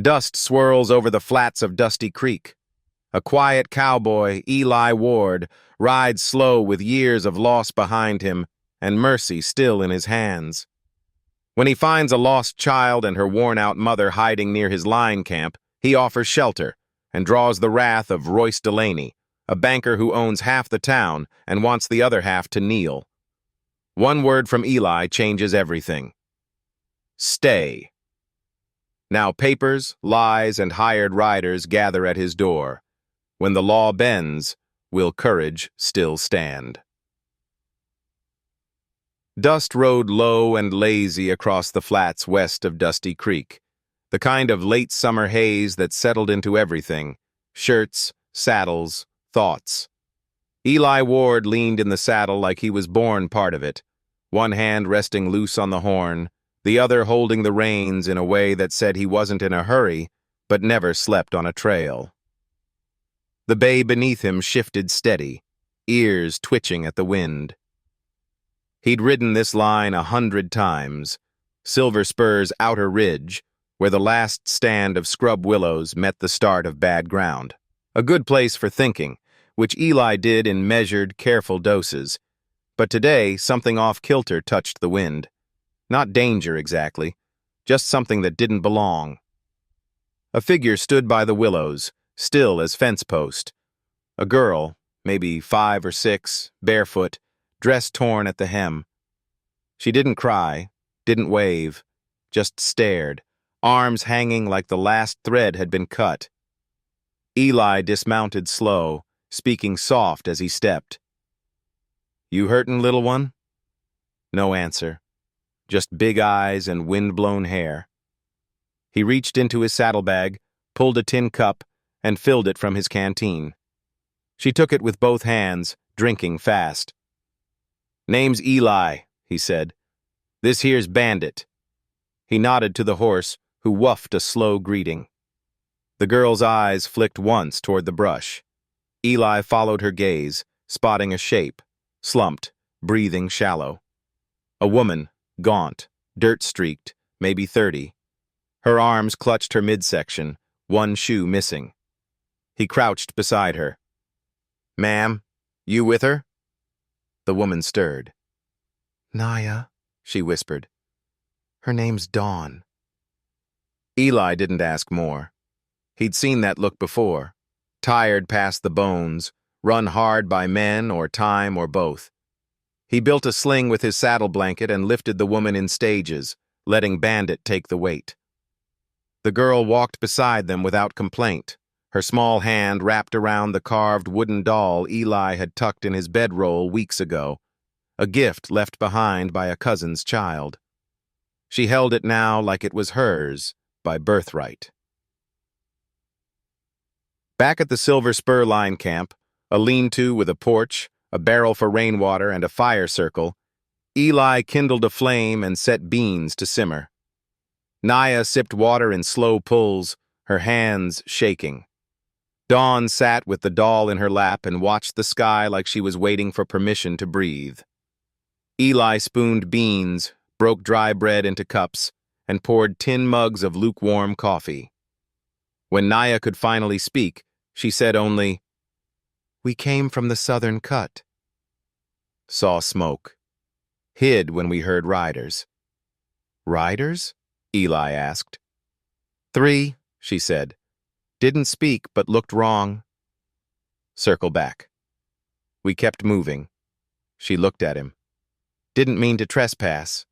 Dust swirls over the flats of Dusty Creek. A quiet cowboy, Eli Ward, rides slow with years of loss behind him and mercy still in his hands. When he finds a lost child and her worn-out mother hiding near his line camp, he offers shelter and draws the wrath of Royce Delaney, a banker who owns half the town and wants the other half to kneel. One word from Eli changes everything. Stay. Now papers, lies, and hired riders gather at his door. When the law bends, will courage still stand? Dust rode low and lazy across the flats west of Dusty Creek, the kind of late summer haze that settled into everything: shirts, saddles, thoughts. Eli Ward leaned in the saddle like he was born part of it, one hand resting loose on the horn, the other holding the reins in a way that said he wasn't in a hurry, but never slept on a trail. The bay beneath him shifted steady, ears twitching at the wind. He'd ridden this line 100 times, Silver Spur's outer ridge, where the last stand of scrub willows met the start of bad ground. A good place for thinking, which Eli did in measured, careful doses. But today, something off-kilter touched the wind. Not danger, exactly, just something that didn't belong. A figure stood by the willows, still as fence post. A girl, maybe 5 or 6, barefoot, dress torn at the hem. She didn't cry, didn't wave, just stared, arms hanging like the last thread had been cut. Eli dismounted slow, speaking soft as he stepped. "You hurtin', little one?" No answer, just big eyes and wind-blown hair. He reached into his saddlebag, pulled a tin cup, and filled it from his canteen. She took it with both hands, drinking fast. "Name's Eli," he said. "This here's Bandit." He nodded to the horse, who whuffed a slow greeting. The girl's eyes flicked once toward the brush. Eli followed her gaze, spotting a shape, slumped, breathing shallow. A woman, gaunt, dirt-streaked, maybe 30. Her arms clutched her midsection, one shoe missing. He crouched beside her. "Ma'am, you with her?" The woman stirred. "Naya," she whispered. "Her name's Dawn." Eli didn't ask more. He'd seen that look before, tired past the bones, run hard by men or time or both. He built a sling with his saddle blanket and lifted the woman in stages, letting Bandit take the weight. The girl walked beside them without complaint, her small hand wrapped around the carved wooden doll Eli had tucked in his bedroll weeks ago, a gift left behind by a cousin's child. She held it now like it was hers by birthright. Back at the Silver Spur line camp, a lean-to with a porch, a barrel for rainwater, and a fire circle, Eli kindled a flame and set beans to simmer. Naya sipped water in slow pulls, her hands shaking. Dawn sat with the doll in her lap and watched the sky like she was waiting for permission to breathe. Eli spooned beans, broke dry bread into cups, and poured tin mugs of lukewarm coffee. When Naya could finally speak, she said only, "We came from the southern cut." Saw smoke. Hid when we heard riders. "Riders?" Eli asked. "3, she said. Didn't speak, but looked wrong." Circle back. We kept moving. She looked at him. "Didn't mean to trespass."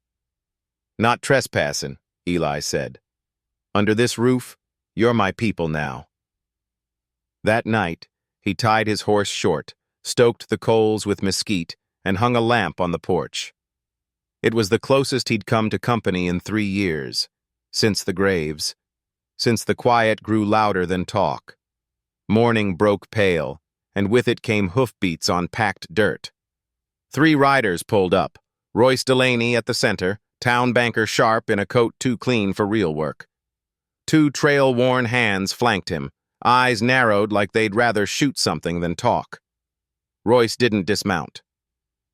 "Not trespassing," Eli said. "Under this roof, you're my people now." That night, he tied his horse short, stoked the coals with mesquite, and hung a lamp on the porch. It was the closest he'd come to company in 3 years, since the graves, since the quiet grew louder than talk. Morning broke pale, and with it came hoofbeats on packed dirt. 3 riders pulled up, Royce Delaney at the center, town banker Sharp in a coat too clean for real work. 2 trail-worn hands flanked him, eyes narrowed like they'd rather shoot something than talk. Royce didn't dismount.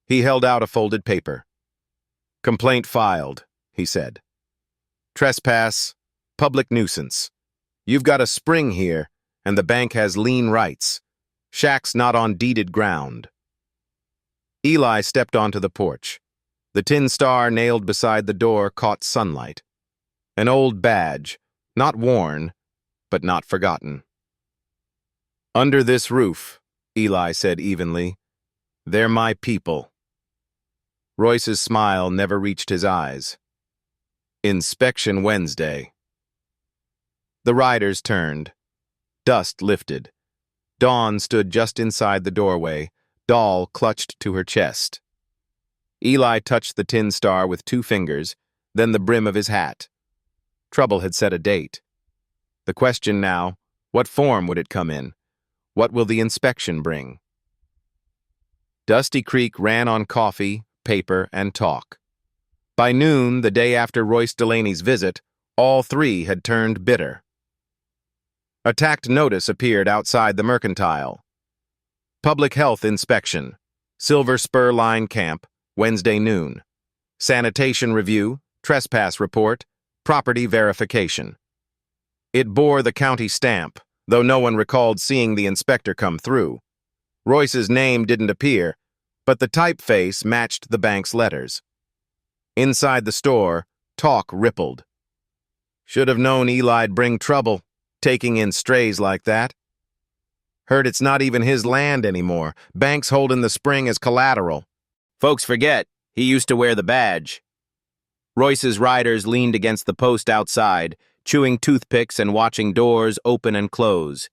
He held out a folded paper. "Complaint filed," he said. "Trespass, public nuisance. You've got a spring here, and the bank has lien rights. Shack's not on deeded ground. Eli stepped onto the porch. The tin star nailed beside the door caught sunlight. An old badge, not worn, but not forgotten. Under this roof, Eli said evenly, they're my people. Royce's smile never reached his eyes. Inspection Wednesday. The riders turned. Dust lifted. Dawn stood just inside the doorway, doll clutched to her chest. Eli touched the tin star with 2 fingers, then the brim of his hat. Trouble had set a date. The question now, what form would it come in? What will the inspection bring? Dusty Creek ran on coffee, paper, and talk. By noon, the day after Royce Delaney's visit, all 3 had turned bitter. A tacked notice appeared outside the Mercantile. Public Health Inspection, Silver Spur Line Camp, Wednesday noon. Sanitation Review, Trespass Report, Property Verification. It bore the county stamp, though no one recalled seeing the inspector come through. Royce's name didn't appear, but the typeface matched the bank's letters. Inside the store, talk rippled. Should have known Eli'd bring trouble, taking in strays like that. Heard it's not even his land anymore. Bank's holding the spring as collateral. Folks forget, he used to wear the badge. Royce's riders leaned against the post outside, chewing toothpicks and watching doors open and close.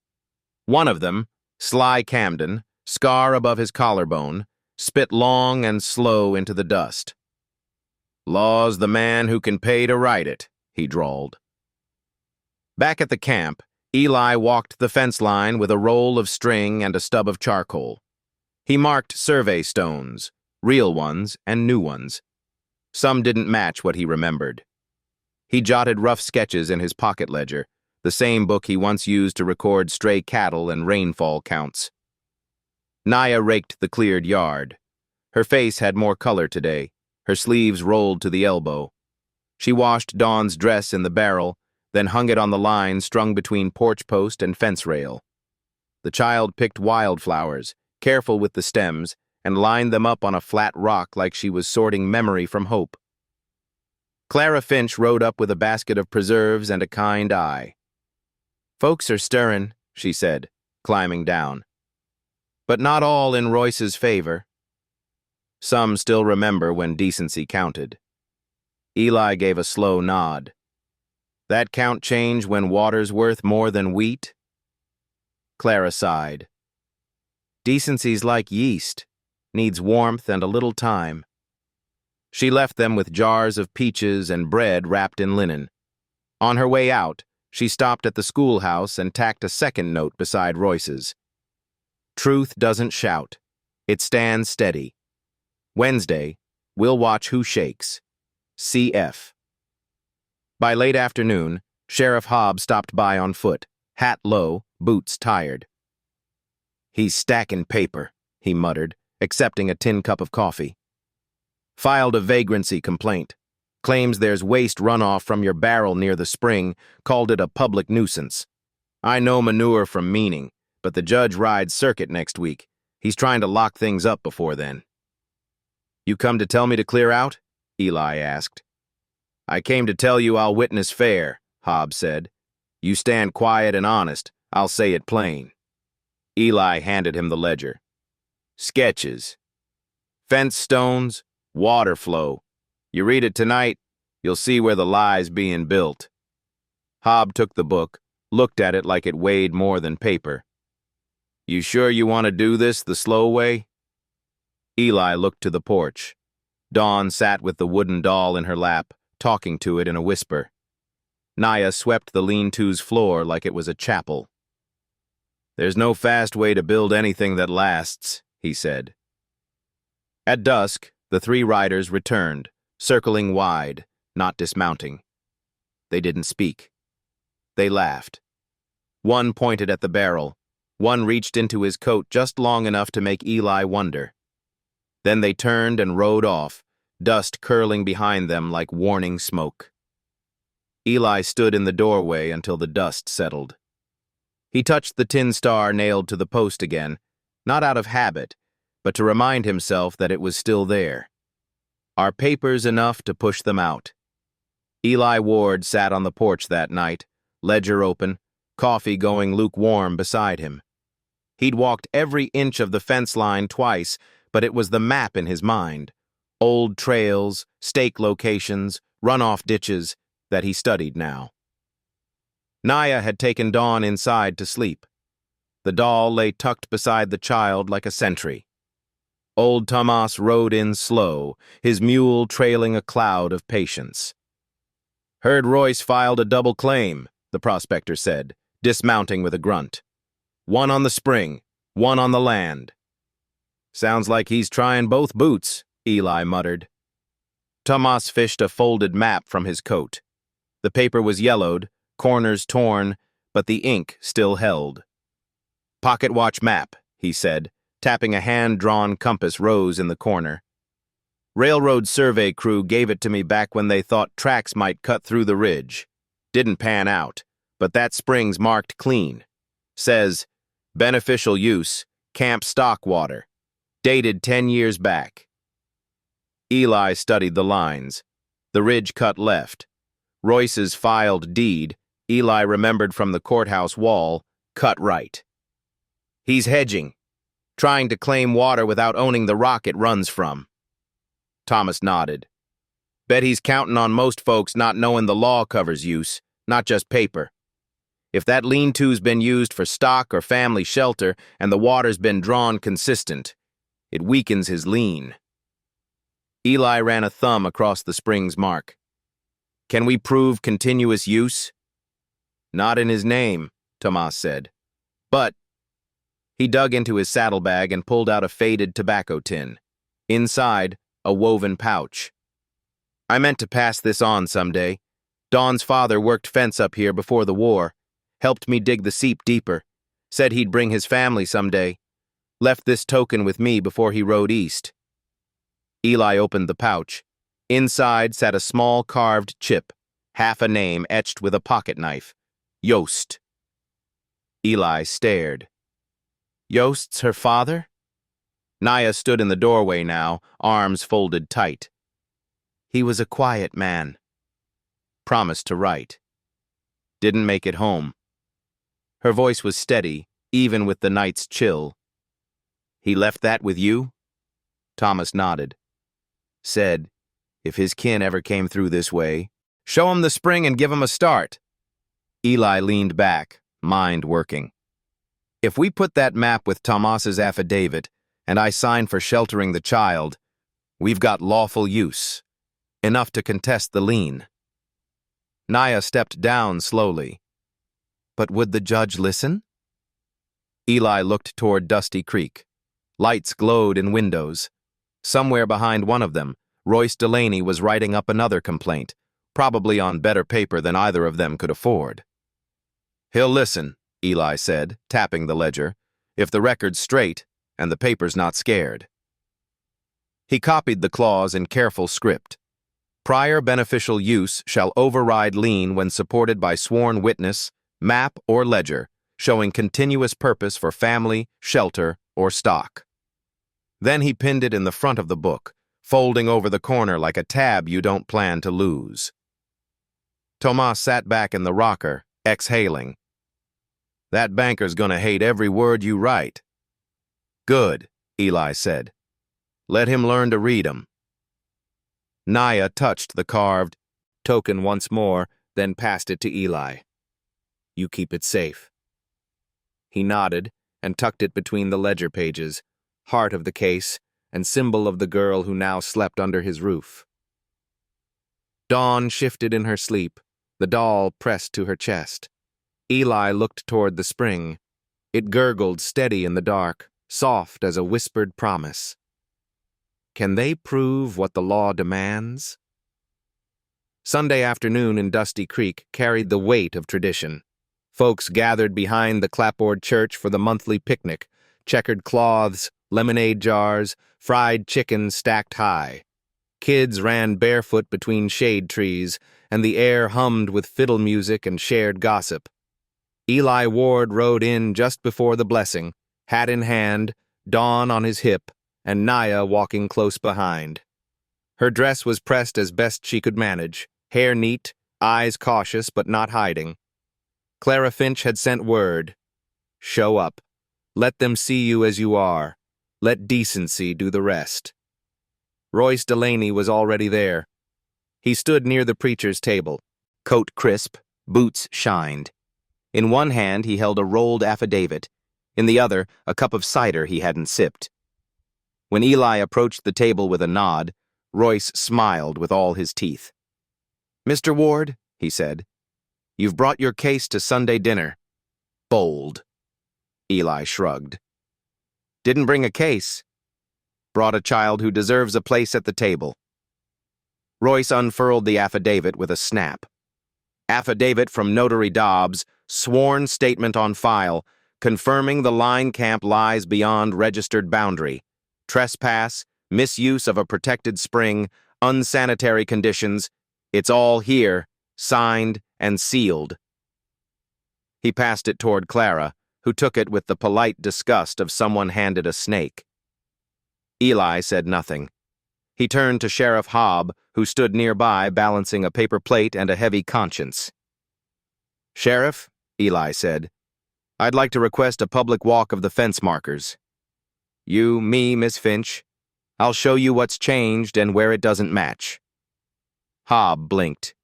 One of them, Sly Camden, scar above his collarbone, spit long and slow into the dust. Law's the man who can pay to write it, he drawled. Back at the camp, Eli walked the fence line with a roll of string and a stub of charcoal. He marked survey stones, real ones and new ones. Some didn't match what he remembered. He jotted rough sketches in his pocket ledger, the same book he once used to record stray cattle and rainfall counts. Naya raked the cleared yard. Her face had more color today, her sleeves rolled to the elbow. She washed Dawn's dress in the barrel, then hung it on the line strung between porch post and fence rail. The child picked wildflowers, careful with the stems, and lined them up on a flat rock like she was sorting memory from hope. Clara Finch rode up with a basket of preserves and a kind eye. Folks are stirrin', she said, climbing down. But not all in Royce's favor. Some still remember when decency counted. Eli gave a slow nod. That count change when water's worth more than wheat? Clara sighed. Decency's like yeast, needs warmth and a little time. She left them with jars of peaches and bread wrapped in linen. On her way out, she stopped at the schoolhouse and tacked a second note beside Royce's. Truth doesn't shout. It stands steady. Wednesday, we'll watch who shakes. CF. By late afternoon, Sheriff Hobb stopped by on foot, hat low, boots tired. He's stacking paper, he muttered, accepting a tin cup of coffee. Filed a vagrancy complaint. Claims there's waste runoff from your barrel near the spring, called it a public nuisance. I know manure from meaning, but the judge rides circuit next week. He's trying to lock things up before then. You come to tell me to clear out? Eli asked. I came to tell you I'll witness fair, Hobb said. You stand quiet and honest, I'll say it plain. Eli handed him the ledger. Sketches. Fence stones, water flow. You read it tonight, you'll see where the lie's being built. Hobb took the book, looked at it like it weighed more than paper. You sure you want to do this the slow way? Eli looked to the porch. Dawn sat with the wooden doll in her lap, talking to it in a whisper. Naya swept the lean-to's floor like it was a chapel. There's no fast way to build anything that lasts, he said. At dusk, the 3 riders returned, circling wide, not dismounting. They didn't speak. They laughed. One pointed at the barrel. One reached into his coat just long enough to make Eli wonder. Then they turned and rode off, dust curling behind them like warning smoke. Eli stood in the doorway until the dust settled. He touched the tin star nailed to the post again, not out of habit, but to remind himself that it was still there. Are papers enough to push them out? Eli Ward sat on the porch that night, ledger open, coffee going lukewarm beside him. He'd walked every inch of the fence line twice, but it was the map in his mind. Old trails, stake locations, runoff ditches that he studied now. Naya had taken Dawn inside to sleep. The doll lay tucked beside the child like a sentry. Old Tomas rode in slow, his mule trailing a cloud of patience. Heard Royce filed a double claim, the prospector said, dismounting with a grunt. One on the spring, one on the land. Sounds like he's trying both boots, Eli muttered. Tomas fished a folded map from his coat. The paper was yellowed, corners torn, but the ink still held. Pocket watch map, he said, tapping a hand-drawn compass rose in the corner. Railroad survey crew gave it to me back when they thought tracks might cut through the ridge. Didn't pan out, but that spring's marked clean. Says, beneficial use, camp stock water. Dated 10 years back. Eli studied the lines. The ridge cut left. Royce's filed deed, Eli remembered from the courthouse wall, cut right. He's hedging, trying to claim water without owning the rock it runs from. Thomas nodded. Bet he's counting on most folks not knowing the law covers use, not just paper. If that lean-to's been used for stock or family shelter and the water's been drawn consistent, it weakens his lien. Eli ran a thumb across the spring's mark. Can we prove continuous use? Not in his name, Tomas said. But he dug into his saddlebag and pulled out a faded tobacco tin. Inside, a woven pouch. I meant to pass this on someday. Dawn's father worked fence up here before the war, helped me dig the seep deeper, said he'd bring his family someday. Left this token with me before he rode east. Eli opened the pouch. Inside sat a small carved chip, half a name etched with a pocket knife. Yost. Eli stared. Yost's her father? Naya stood in the doorway now, arms folded tight. He was a quiet man. Promised to write. Didn't make it home. Her voice was steady, even with the night's chill. He left that with you? Thomas nodded. Said, if his kin ever came through this way, show him the spring and give him a start. Eli leaned back, mind working. If we put that map with Tomas's affidavit, and I sign for sheltering the child, we've got lawful use. Enough to contest the lien. Naya stepped down slowly. But would the judge listen? Eli looked toward Dusty Creek. Lights glowed in windows. Somewhere behind one of them, Royce Delaney was writing up another complaint, probably on better paper than either of them could afford. He'll listen, Eli said, tapping the ledger, if the record's straight and the paper's not scared. He copied the clause in careful script. Prior beneficial use shall override lien when supported by sworn witness, map, or ledger, showing continuous purpose for family, shelter, or stock. Then he pinned it in the front of the book, folding over the corner like a tab you don't plan to lose. Tomas sat back in the rocker, exhaling. That banker's gonna hate every word you write. Good, Eli said. Let him learn to read 'em. Naya touched the carved token once more, then passed it to Eli. You keep it safe. He nodded and tucked it between the ledger pages, heart of the case and symbol of the girl who now slept under his roof. Dawn shifted in her sleep, the doll pressed to her chest. Eli looked toward the spring. It gurgled steady in the dark, soft as a whispered promise. Can they prove what the law demands? Sunday afternoon in Dusty Creek carried the weight of tradition. Folks gathered behind the clapboard church for the monthly picnic, checkered cloths, lemonade jars, fried chicken stacked high. Kids ran barefoot between shade trees, and the air hummed with fiddle music and shared gossip. Eli Ward rode in just before the blessing, hat in hand, Dawn on his hip, and Naya walking close behind. Her dress was pressed as best she could manage, hair neat, eyes cautious but not hiding. Clara Finch had sent word. Show up. Let them see you as you are. Let decency do the rest. Royce Delaney was already there. He stood near the preacher's table. Coat crisp, boots shined. In one hand he held a rolled affidavit, in the other a cup of cider he hadn't sipped. When Eli approached the table with a nod, Royce smiled with all his teeth. "Mr. Ward," he said, "you've brought your case to Sunday dinner." Bold. Eli shrugged. "Didn't bring a case. Brought a child who deserves a place at the table." Royce unfurled the affidavit with a snap. Affidavit from Notary Dobbs, sworn statement on file, confirming the line camp lies beyond registered boundary. Trespass, misuse of a protected spring, unsanitary conditions. It's all here, signed and sealed. He passed it toward Clara, who took it with the polite disgust of someone handed a snake. Eli said nothing. He turned to Sheriff Hobb, who stood nearby balancing a paper plate and a heavy conscience. "Sheriff," Eli said, "I'd like to request a public walk of the fence markers. You, me, Miss Finch. I'll show you what's changed and where it doesn't match." Hobb blinked.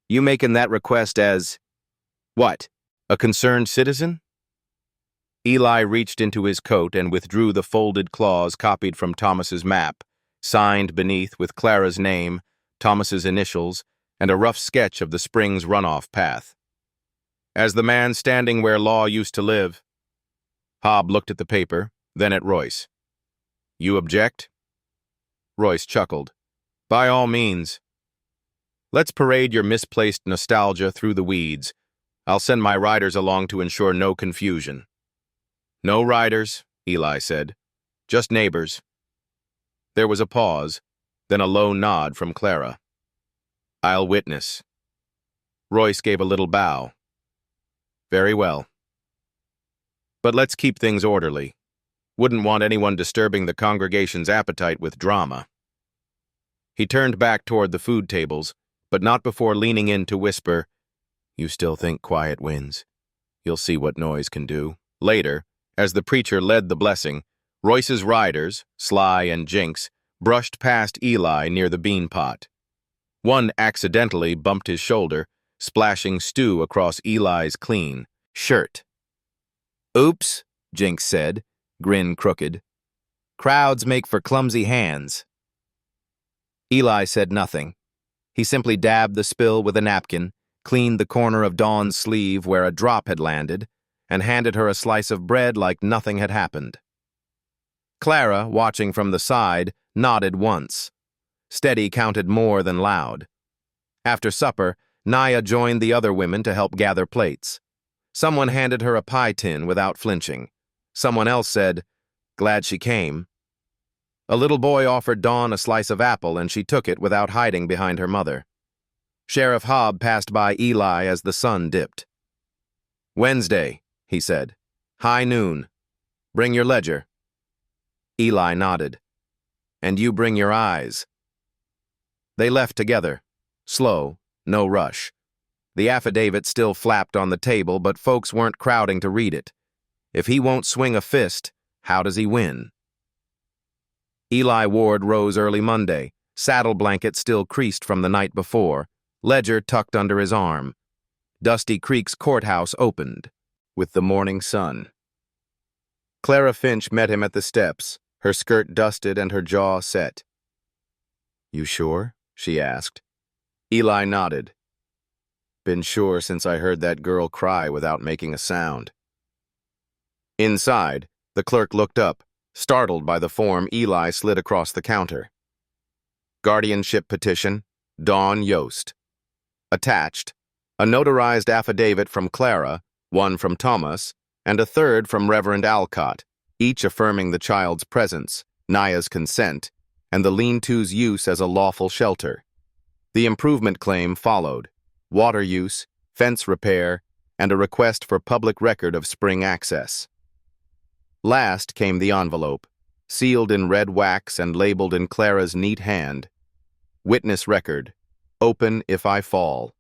"You making that request as, what, a concerned citizen?" Eli reached into his coat and withdrew the folded clause copied from Thomas's map, signed beneath with Clara's name, Thomas's initials, and a rough sketch of the spring's runoff path. "As the man standing where law used to live." Hobb looked at the paper, then at Royce. "You object?" Royce chuckled. "By all means. Let's parade your misplaced nostalgia through the weeds. I'll send my riders along to ensure no confusion." "No riders," Eli said. "Just neighbors." There was a pause, then a low nod from Clara. "I'll witness." Royce gave a little bow. "Very well. But let's keep things orderly. Wouldn't want anyone disturbing the congregation's appetite with drama." He turned back toward the food tables, but not before leaning in to whisper, "You still think quiet wins? You'll see what noise can do." Later, as the preacher led the blessing, Royce's riders, Sly and Jinx, brushed past Eli near the bean pot. One accidentally bumped his shoulder, splashing stew across Eli's clean shirt. "Oops," Jinx said, grin crooked. "Crowds make for clumsy hands." Eli said nothing. He simply dabbed the spill with a napkin, cleaned the corner of Dawn's sleeve where a drop had landed, and handed her a slice of bread like nothing had happened. Clara, watching from the side, nodded once. Steady counted more than loud. After supper, Naya joined the other women to help gather plates. Someone handed her a pie tin without flinching. Someone else said, "Glad she came." A little boy offered Dawn a slice of apple, and she took it without hiding behind her mother. Sheriff Hobb passed by Eli as the sun dipped. "Wednesday," he said. "High noon. Bring your ledger." Eli nodded. "And you bring your eyes." They left together. Slow, no rush. The affidavit still flapped on the table, but folks weren't crowding to read it. If he won't swing a fist, how does he win? Eli Ward rose early Monday, saddle blanket still creased from the night before, ledger tucked under his arm. Dusty Creek's courthouse opened with the morning sun. Clara Finch met him at the steps, her skirt dusted and her jaw set. "You sure?" she asked. Eli nodded. "Been sure since I heard that girl cry without making a sound." Inside, the clerk looked up, startled by the form Eli slid across the counter. Guardianship petition, Dawn Yost. Attached, a notarized affidavit from Clara, one from Thomas, and a third from Reverend Alcott, each affirming the child's presence, Naya's consent, and the lean-to's use as a lawful shelter. The improvement claim followed: water use, fence repair, and a request for public record of spring access. Last came the envelope, sealed in red wax and labeled in Clara's neat hand. Witness record. Open if I fall.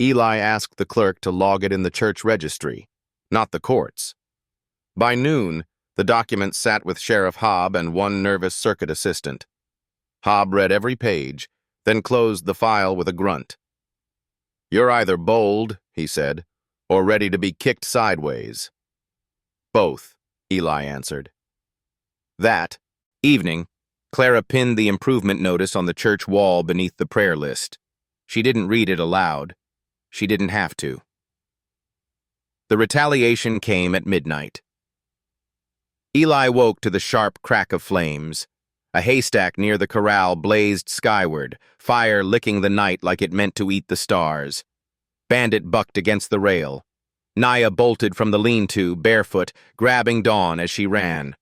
Eli asked the clerk to log it in the church registry, not the courts. By noon, the document sat with Sheriff Hobb and one nervous circuit assistant. Hobb read every page, then closed the file with a grunt. "You're either bold," he said, "or ready to be kicked sideways." "Both," Eli answered. That evening, Clara pinned the improvement notice on the church wall beneath the prayer list. She didn't read it aloud. She didn't have to. The retaliation came at midnight. Eli woke to the sharp crack of flames. A haystack near the corral blazed skyward, fire licking the night like it meant to eat the stars. Bandit bucked against the rail. Naya bolted from the lean-to, barefoot, grabbing Dawn as she ran.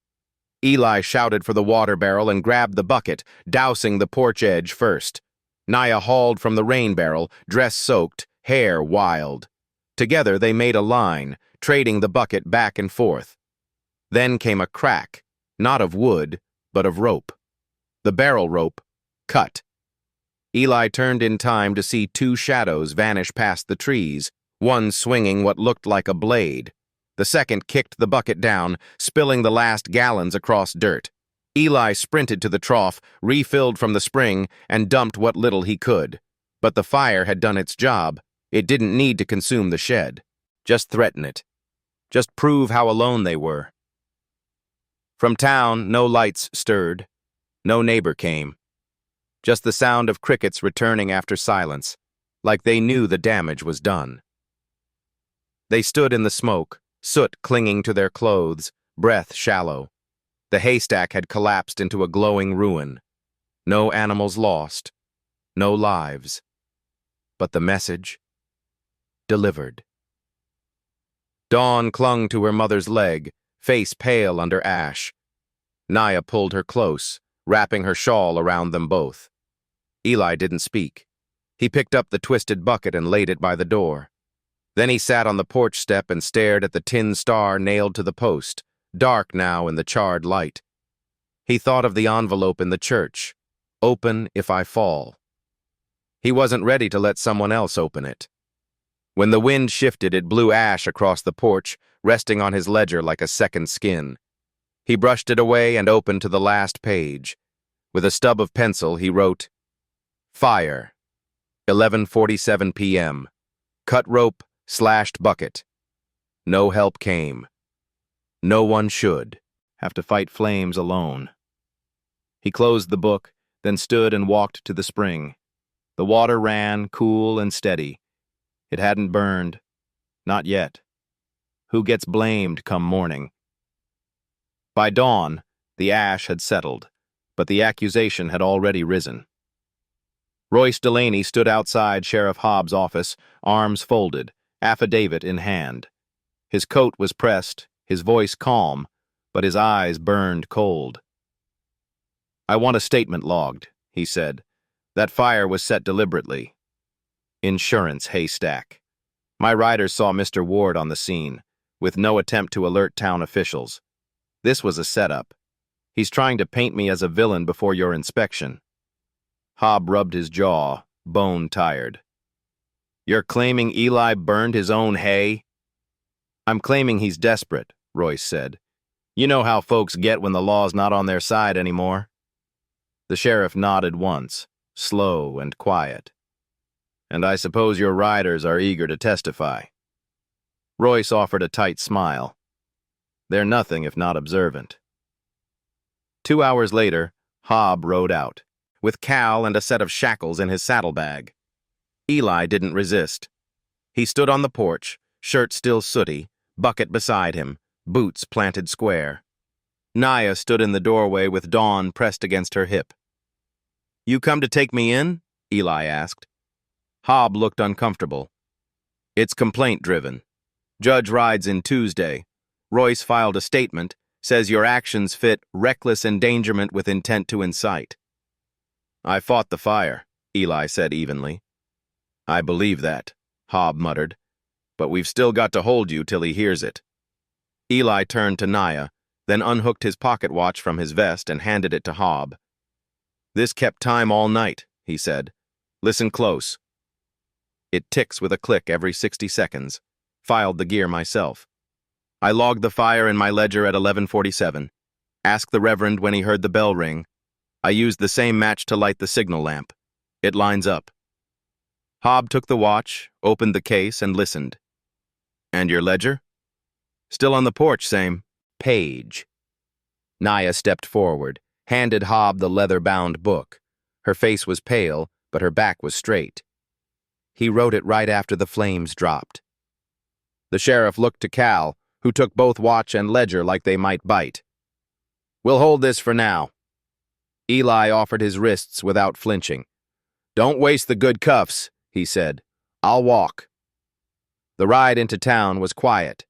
Eli shouted for the water barrel and grabbed the bucket, dousing the porch edge first. Naya hauled from the rain barrel, dress soaked, hair wild. Together they made a line, trading the bucket back and forth. Then came a crack, not of wood, but of rope. The barrel rope cut. Eli turned in time to see two shadows vanish past the trees, one swinging what looked like a blade. The second kicked the bucket down, spilling the last gallons across dirt. Eli sprinted to the trough, refilled from the spring, and dumped what little he could. But the fire had done its job. It didn't need to consume the shed. Just threaten it. Just prove how alone they were. From town, no lights stirred. No neighbor came. Just the sound of crickets returning after silence, like they knew the damage was done. They stood in the smoke, soot clinging to their clothes, breath shallow. The haystack had collapsed into a glowing ruin. No animals lost. No lives. But the message? Delivered. Dawn clung to her mother's leg, face pale under ash. Naya pulled her close, wrapping her shawl around them both. Eli didn't speak. He picked up the twisted bucket and laid it by the door. Then he sat on the porch step and stared at the tin star nailed to the post, dark now in the charred light. He thought of the envelope in the church. Open if I fall. He wasn't ready to let someone else open it. When the wind shifted, it blew ash across the porch, resting on his ledger like a second skin. He brushed it away and opened to the last page. With a stub of pencil, he wrote, "Fire, 11:47 p.m. Cut rope, slashed bucket. No help came. No one should have to fight flames alone." He closed the book, then stood and walked to the spring. The water ran, cool and steady. It hadn't burned. Not yet. Who gets blamed come morning? By dawn, the ash had settled, but the accusation had already risen. Royce Delaney stood outside Sheriff Hobbs' office, arms folded, affidavit in hand. His coat was pressed, his voice calm, but his eyes burned cold. "I want a statement logged," he said. "That fire was set deliberately. Insurance haystack. My riders saw Mr. Ward on the scene, with no attempt to alert town officials. This was a setup. He's trying to paint me as a villain before your inspection." Hobb rubbed his jaw, bone-tired. "You're claiming Eli burned his own hay?" "I'm claiming he's desperate," Royce said. "You know how folks get when the law's not on their side anymore." The sheriff nodded once, slow and quiet. "And I suppose your riders are eager to testify." Royce offered a tight smile. "They're nothing if not observant." 2 hours later, Hobb rode out, with Cal and a set of shackles in his saddlebag. Eli didn't resist. He stood on the porch, shirt still sooty, bucket beside him, boots planted square. Naya stood in the doorway with Dawn pressed against her hip. "You come to take me in?" Eli asked. Hobb looked uncomfortable. "It's complaint-driven. Judge rides in Tuesday. Royce filed a statement, says your actions fit reckless endangerment with intent to incite." "I fought the fire. Eli said evenly. I believe that, Hobb muttered, but we've still got to hold you till he hears it. Eli turned to Naya, then unhooked his pocket watch from his vest and handed it to Hobb. This kept time all night, he said. Listen close. It ticks with a click every 60 seconds. Filed the gear myself. I logged the fire in my ledger at 11:47. Asked the Reverend when he heard the bell ring. I used the same match to light the signal lamp. It lines up. Hobb took the watch, opened the case, and listened. And your ledger? Still on the porch, same. Page. Naya stepped forward, handed Hobb the leather-bound book. Her face was pale, but her back was straight. He wrote it right after the flames dropped. The sheriff looked to Cal, who took both watch and ledger like they might bite. We'll hold this for now. Eli offered his wrists without flinching. Don't waste the good cuffs, he said. I'll walk. The ride into town was quiet.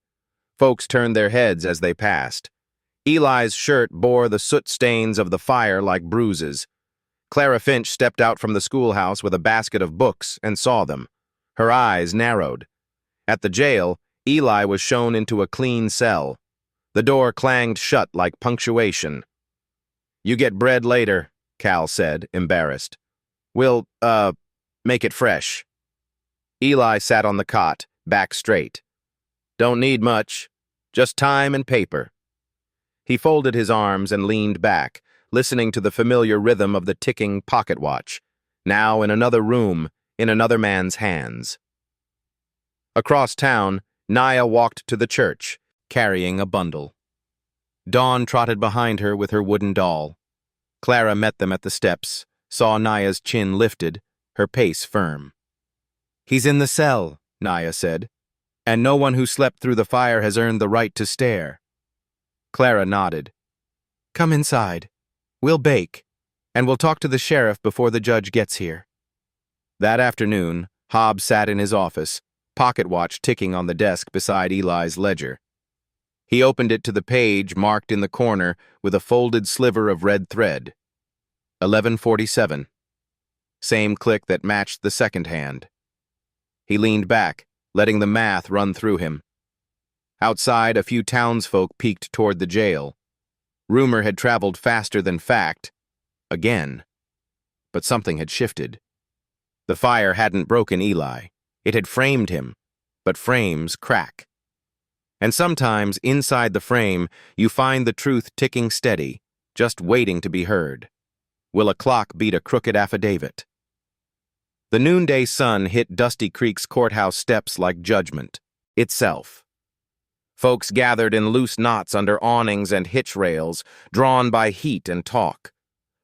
Folks turned their heads as they passed. Eli's shirt bore the soot stains of the fire like bruises. Clara Finch stepped out from the schoolhouse with a basket of books and saw them. Her eyes narrowed. At the jail, Eli was shown into a clean cell. The door clanged shut like punctuation. You get bread later, Cal said, embarrassed. We'll, make it fresh. Eli sat on the cot, back straight. Don't need much, just time and paper. He folded his arms and leaned back, listening to the familiar rhythm of the ticking pocket watch, now in another room, in another man's hands. Across town, Naya walked to the church, carrying a bundle. Dawn trotted behind her with her wooden doll. Clara met them at the steps, saw Naya's chin lifted, her pace firm. He's in the cell, Naya said, and no one who slept through the fire has earned the right to stare. Clara nodded. Come inside. We'll bake, and we'll talk to the sheriff before the judge gets here. That afternoon, Hobb sat in his office, pocket watch ticking on the desk beside Eli's ledger. He opened it to the page marked in the corner with a folded sliver of red thread. 11:47. Same click that matched the second hand. He leaned back, letting the math run through him. Outside, a few townsfolk peeked toward the jail. Rumor had traveled faster than fact. Again. But something had shifted. The fire hadn't broken Eli. It had framed him. But frames crack. And sometimes, inside the frame, you find the truth ticking steady, just waiting to be heard. Will a clock beat a crooked affidavit? The noonday sun hit Dusty Creek's courthouse steps like judgment, itself. Folks gathered in loose knots under awnings and hitch rails, drawn by heat and talk.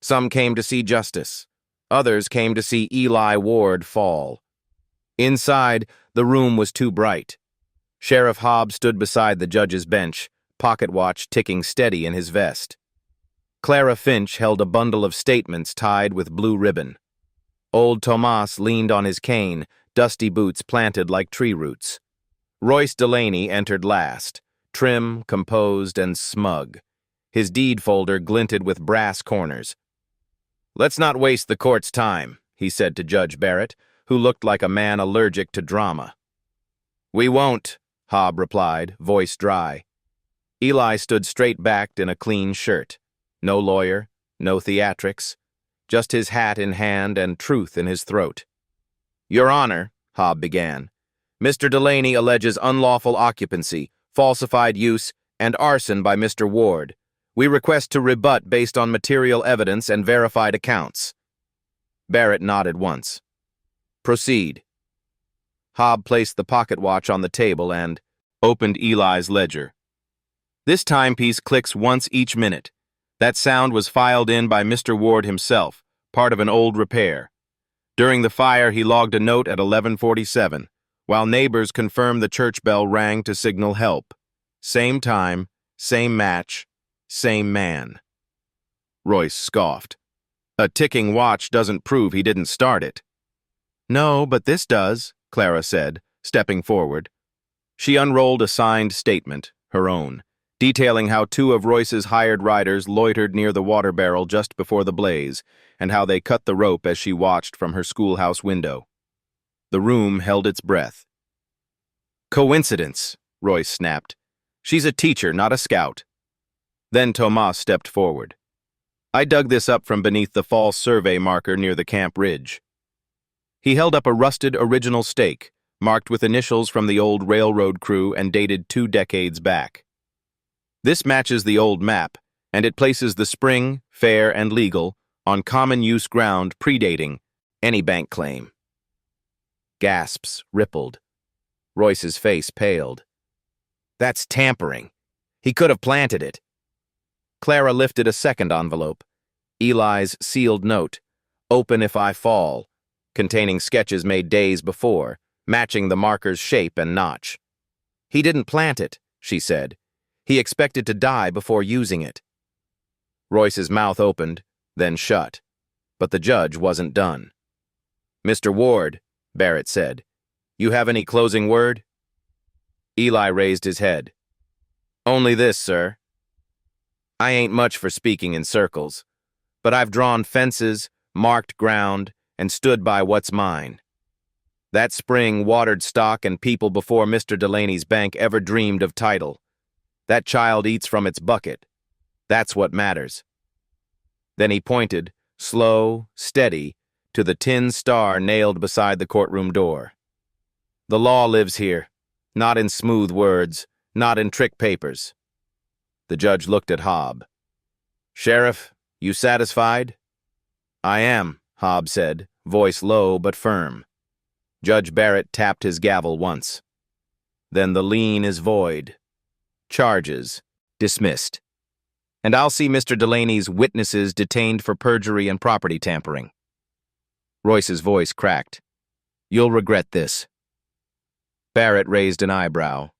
Some came to see justice. Others came to see Eli Ward fall. Inside, the room was too bright. Sheriff Hobb stood beside the judge's bench, pocket watch ticking steady in his vest. Clara Finch held a bundle of statements tied with blue ribbon. Old Tomas leaned on his cane, dusty boots planted like tree roots. Royce Delaney entered last, trim, composed, and smug. His deed folder glinted with brass corners. Let's not waste the court's time, he said to Judge Barrett, who looked like a man allergic to drama. We won't, Hobb replied, voice dry. Eli stood straight-backed in a clean shirt. No lawyer, no theatrics, just his hat in hand and truth in his throat. Your Honor, Hobb began, Mr. Delaney alleges unlawful occupancy, falsified use, and arson by Mr. Ward. We request to rebut based on material evidence and verified accounts. Barrett nodded once. Proceed. Hobb placed the pocket watch on the table and opened Eli's ledger. This timepiece clicks once each minute. That sound was filed in by Mr. Ward himself, part of an old repair. During the fire, he logged a note at 11:47, while neighbors confirmed the church bell rang to signal help. Same time, same match, same man. Royce scoffed. A ticking watch doesn't prove he didn't start it. No, but this does, Clara said, stepping forward. She unrolled a signed statement, her own. detailing how two of Royce's hired riders loitered near the water barrel just before the blaze, and how they cut the rope as she watched from her schoolhouse window. The room held its breath. "Coincidence," Royce snapped. "She's a teacher, not a scout." Then Tomas stepped forward. "I dug this up from beneath the false survey marker near the camp ridge." He held up a rusted original stake, marked with initials from the old railroad crew and dated 2 decades back. "This matches the old map, and it places the spring, fair, and legal on common-use ground predating any bank claim." Gasps rippled. Royce's face paled. "That's tampering. He could have planted it." Clara lifted a second envelope, Eli's sealed note, "Open if I fall," containing sketches made days before, matching the marker's shape and notch. "He didn't plant it," she said. "He expected to die before using it." Royce's mouth opened, then shut, but the judge wasn't done. "Mr. Ward," Barrett said, "you have any closing word?" Eli raised his head. "Only this, sir. I ain't much for speaking in circles, but I've drawn fences, marked ground, and stood by what's mine. That spring watered stock and people before Mr. Delaney's bank ever dreamed of title. That child eats from its bucket. That's what matters." Then he pointed, slow, steady, to the tin star nailed beside the courtroom door. "The law lives here, not in smooth words, not in trick papers." The judge looked at Hobb. "Sheriff, you satisfied?" "I am," Hobb said, voice low but firm. Judge Barrett tapped his gavel once. "Then the lien is void. Charges dismissed. And I'll see Mr. Delaney's witnesses detained for perjury and property tampering." Royce's voice cracked. "You'll regret this." Barrett raised an eyebrow.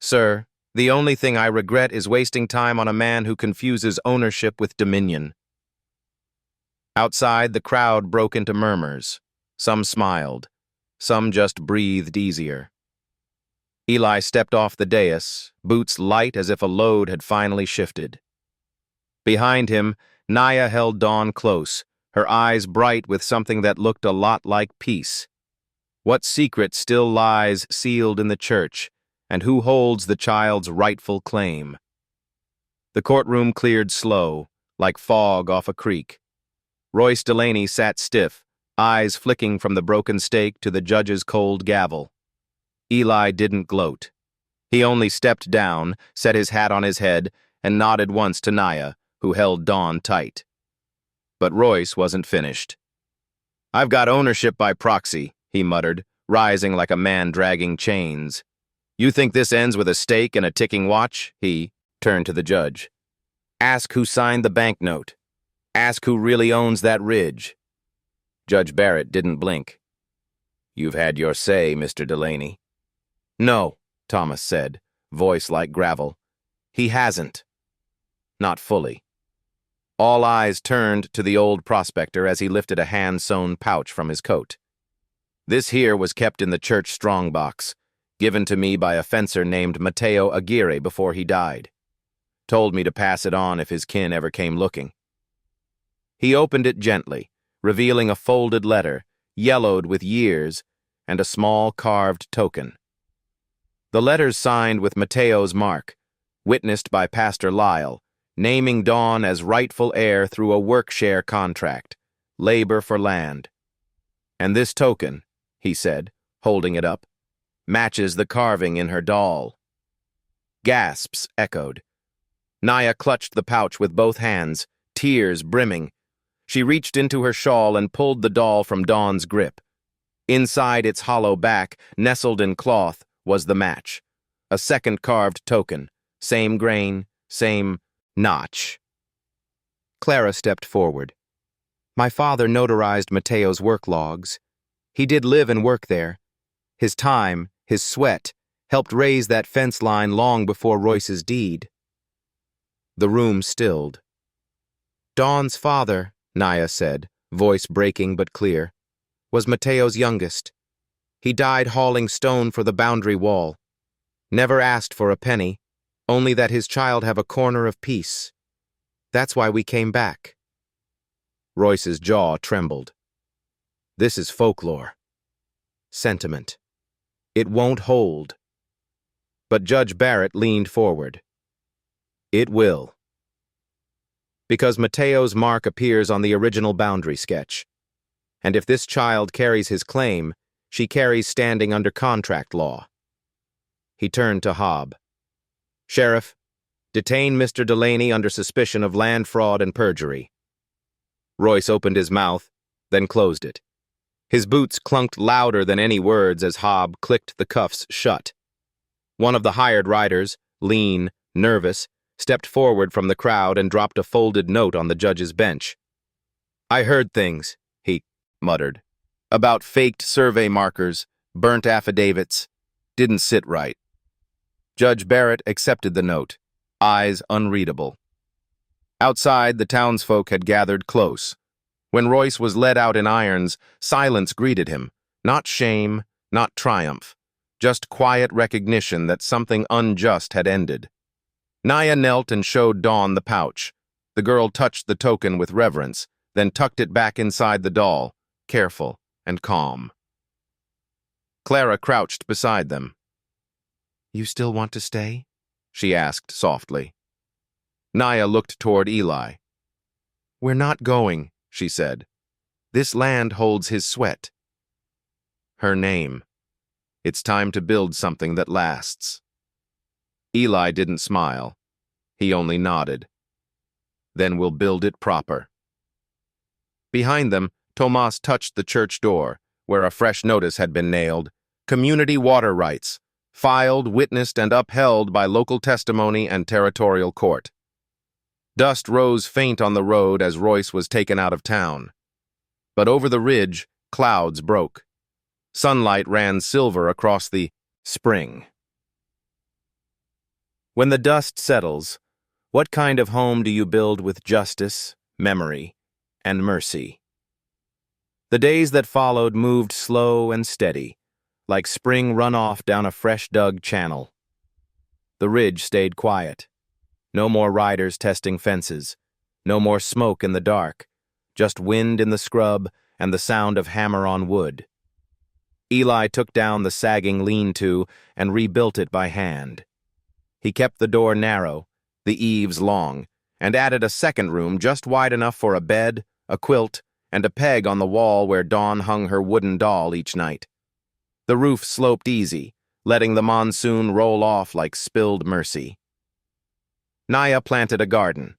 "Sir, the only thing I regret is wasting time on a man who confuses ownership with dominion." Outside, the crowd broke into murmurs. Some smiled. Some just breathed easier. Eli stepped off the dais, boots light as if a load had finally shifted. Behind him, Naya held Dawn close, her eyes bright with something that looked a lot like peace. What secret still lies sealed in the church, and who holds the child's rightful claim? The courtroom cleared slow, like fog off a creek. Royce Delaney sat stiff, eyes flicking from the broken stake to the judge's cold gavel. Eli didn't gloat. He only stepped down, set his hat on his head, and nodded once to Naya, who held Dawn tight. But Royce wasn't finished. "I've got ownership by proxy," he muttered, rising like a man dragging chains. "You think this ends with a stake and a ticking watch?" He turned to the judge. "Ask who signed the banknote. Ask who really owns that ridge." Judge Barrett didn't blink. "You've had your say, Mr. Delaney." "No," Thomas said, voice like gravel. "He hasn't. Not fully." All eyes turned to the old prospector as he lifted a hand-sewn pouch from his coat. "This here was kept in the church strongbox, given to me by a fencer named Mateo Aguirre before he died. Told me to pass it on if his kin ever came looking." He opened it gently, revealing a folded letter, yellowed with years, and a small carved token. The letter's signed with Mateo's mark, witnessed by Pastor Lyle, naming Dawn as rightful heir through a work-share contract, labor for land. "And this token," he said, holding it up, "matches the carving in her doll." Gasps echoed. Naya clutched the pouch with both hands, tears brimming. She reached into her shawl and pulled the doll from Dawn's grip. Inside its hollow back, nestled in cloth, was the match. A second carved token, same grain, same notch. Clara stepped forward. "My father notarized Mateo's work logs. He did live and work there. His time, his sweat, helped raise that fence line long before Royce's deed." The room stilled. "Dawn's father," Naya said, voice breaking but clear, "was Mateo's youngest. He died hauling stone for the boundary wall. Never asked for a penny. Only that his child have a corner of peace. That's why we came back. Royce's jaw trembled. This is folklore. Sentiment. It won't hold. But Judge Barrett leaned forward. It will. Because Mateo's mark appears on the original boundary sketch. And if this child carries his claim, she carries standing under contract law. He turned to Hobb. Sheriff, detain Mr. Delaney under suspicion of land fraud and perjury. Royce opened his mouth, then closed it. His boots clunked louder than any words as Hobb clicked the cuffs shut. One of the hired riders, lean, nervous, stepped forward from the crowd and dropped a folded note on the judge's bench. I heard things, he muttered, about faked survey markers, burnt affidavits. Didn't sit right. Judge Barrett accepted the note, eyes unreadable. Outside, the townsfolk had gathered close. When Royce was led out in irons, silence greeted him, not shame, not triumph, just quiet recognition that something unjust had ended. Naya knelt and showed Dawn the pouch. The girl touched the token with reverence, then tucked it back inside the doll, careful and calm. Clara crouched beside them. You still want to stay? She asked softly. Naya looked toward Eli. We're not going, she said. This land holds his sweat. Her name. It's time to build something that lasts. Eli didn't smile. He only nodded. Then we'll build it proper. Behind them, Tomas touched the church door, where a fresh notice had been nailed. Community water rights, filed, witnessed, and upheld by local testimony and territorial court. Dust rose faint on the road as Royce was taken out of town. But over the ridge, clouds broke. Sunlight ran silver across the spring. When the dust settles, what kind of home do you build with justice, memory, and mercy? The days that followed moved slow and steady, like spring runoff down a fresh-dug channel. The ridge stayed quiet. No more riders testing fences. No more smoke in the dark. Just wind in the scrub and the sound of hammer on wood. Eli took down the sagging lean-to and rebuilt it by hand. He kept the door narrow, the eaves long, and added a second room just wide enough for a bed, a quilt, and a peg on the wall where Dawn hung her wooden doll each night. The roof sloped easy, letting the monsoon roll off like spilled mercy. Naya planted a garden.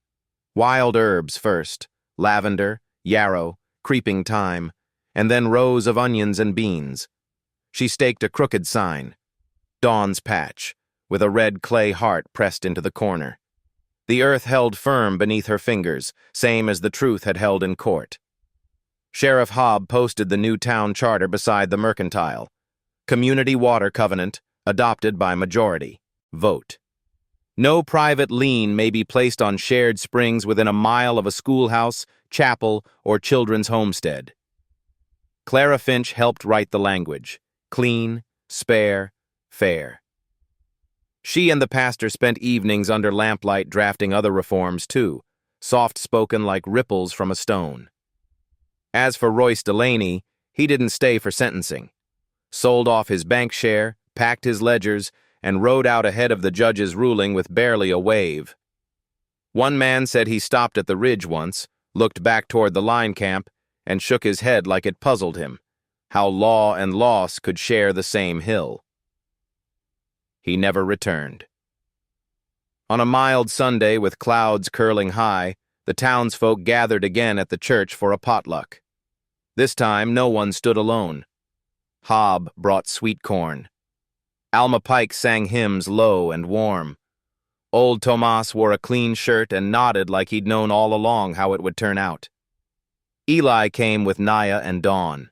Wild herbs first, lavender, yarrow, creeping thyme, and then rows of onions and beans. She staked a crooked sign, Dawn's Patch, with a red clay heart pressed into the corner. The earth held firm beneath her fingers, same as the truth had held in court. Sheriff Hobb posted the new town charter beside the mercantile. Community water covenant, adopted by majority. Vote. No private lien may be placed on shared springs within a mile of a schoolhouse, chapel, or children's homestead. Clara Finch helped write the language. Clean, spare, fair. She and the pastor spent evenings under lamplight drafting other reforms, too, soft-spoken like ripples from a stone. As for Royce Delaney, he didn't stay for sentencing. Sold off his bank share, packed his ledgers, and rode out ahead of the judge's ruling with barely a wave. One man said he stopped at the ridge once, looked back toward the line camp, and shook his head like it puzzled him, how law and loss could share the same hill. He never returned. On a mild Sunday with clouds curling high, the townsfolk gathered again at the church for a potluck. This time, no one stood alone. Hobb brought sweet corn. Alma Pike sang hymns low and warm. Old Tomas wore a clean shirt and nodded like he'd known all along how it would turn out. Eli came with Naya and Dawn.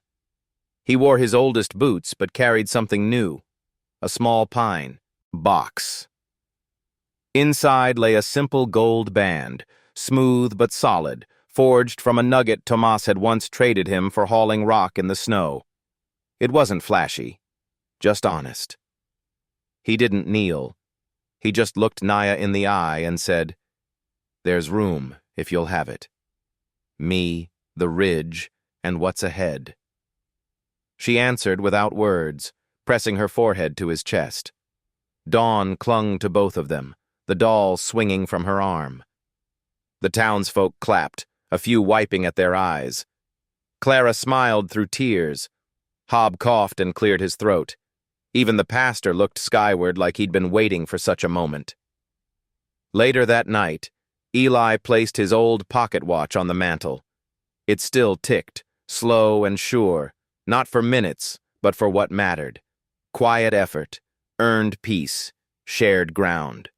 He wore his oldest boots but carried something new, a small pine box. Inside lay a simple gold band, smooth but solid, forged from a nugget Tomas had once traded him for hauling rock in the snow. It wasn't flashy, just honest. He didn't kneel. He just looked Naya in the eye and said, "There's room, if you'll have it. Me, the ridge, and what's ahead." She answered without words, pressing her forehead to his chest. Dawn clung to both of them, the doll swinging from her arm. The townsfolk clapped, a few wiping at their eyes. Clara smiled through tears. Hob coughed and cleared his throat. Even the pastor looked skyward like he'd been waiting for such a moment. Later that night, Eli placed his old pocket watch on the mantel. It still ticked, slow and sure, not for minutes, but for what mattered. Quiet effort, earned peace, shared ground.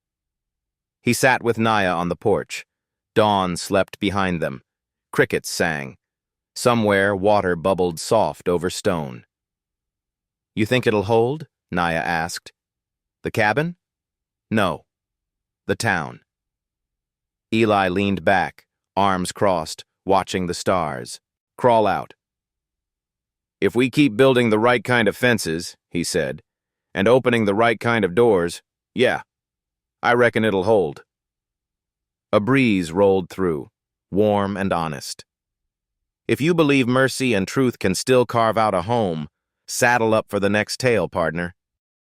He sat with Naya on the porch. Dawn slept behind them. Crickets sang. Somewhere, water bubbled soft over stone. "You think it'll hold?" Naya asked. "The cabin?" "No. The town." Eli leaned back, arms crossed, watching the stars. "Crawl out." "If we keep building the right kind of fences," he said, "and opening the right kind of doors, yeah, I reckon it'll hold." A breeze rolled through, warm and honest. "If you believe mercy and truth can still carve out a home, saddle up for the next tale, partner."